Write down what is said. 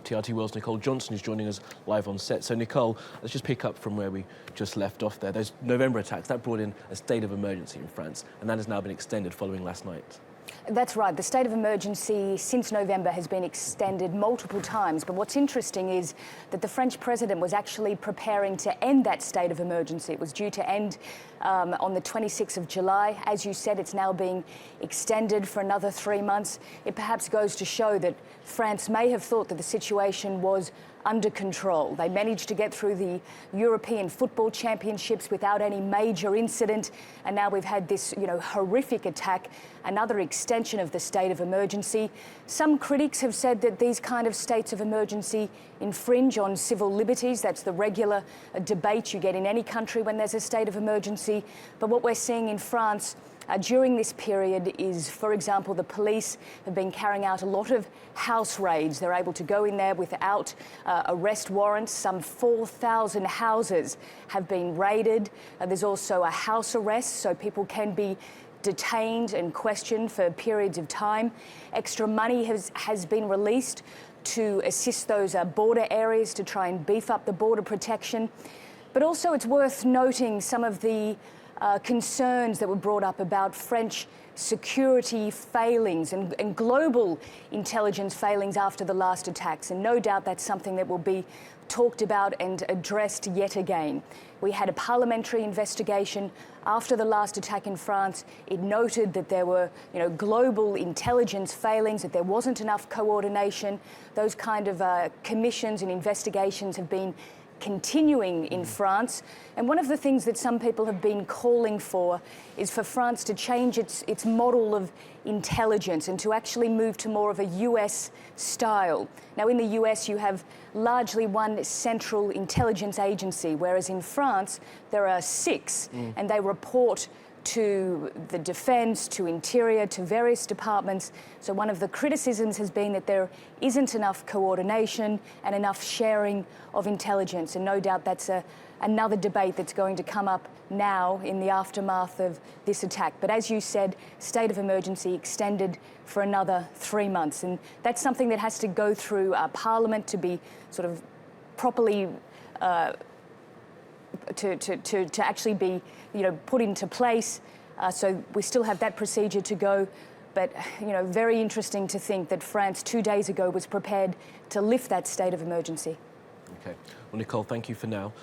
TRT World's Nicole Johnston, who's joining us live on set. So, Nicole, let's just pick up from where we just left off there. Those November attacks, that brought in a state of emergency in France, and that has now been extended following last night. That's right. The state of emergency since November has been extended multiple times. But what's interesting is that the French president was actually preparing to end that state of emergency. It was due to end on the 26th of July. As you said, it's now being extended for another 3 months. It perhaps goes to show that France may have thought that the situation was under control. They managed to get through the European Football Championships without any major incident, and now we've had this, horrific attack, another extension of the state of emergency. Some critics have said that these kind of states of emergency infringe on civil liberties. That's the regular debate you get in any country when there's a state of emergency. But what we're seeing in France during this period is, for example, the police have been carrying out a lot of house raids. They're able to go in there without arrest warrants. Some 4,000 houses have been raided. There's also a house arrest, so people can be detained and questioned for periods of time. Extra money has been released to assist those border areas to try and beef up the border protection. But also it's worth noting some of the concerns that were brought up about French security failings and global intelligence failings after the last attacks. And no doubt that's something that will be talked about and addressed yet again. We had a parliamentary investigation after the last attack in France. It noted that there were, global intelligence failings, that there wasn't enough coordination. Those kind of commissions and investigations have been continuing in France. And one of the things that some people have been calling for is for France to change its model of intelligence and to actually move to more of a US style. Now, in the US, you have largely one central intelligence agency, whereas in France, there are 6, and they report to the defence, to interior, to various departments. So one of the criticisms has been that there isn't enough coordination and enough sharing of intelligence. And no doubt that's another debate that's going to come up now in the aftermath of this attack. But as you said, state of emergency extended for another 3 months. And that's something that has to go through Parliament to be sort of properly to actually be, put into place. So we still have that procedure to go. But, very interesting to think that France 2 days ago was prepared to lift that state of emergency. Okay. Well, Nicole, thank you for now.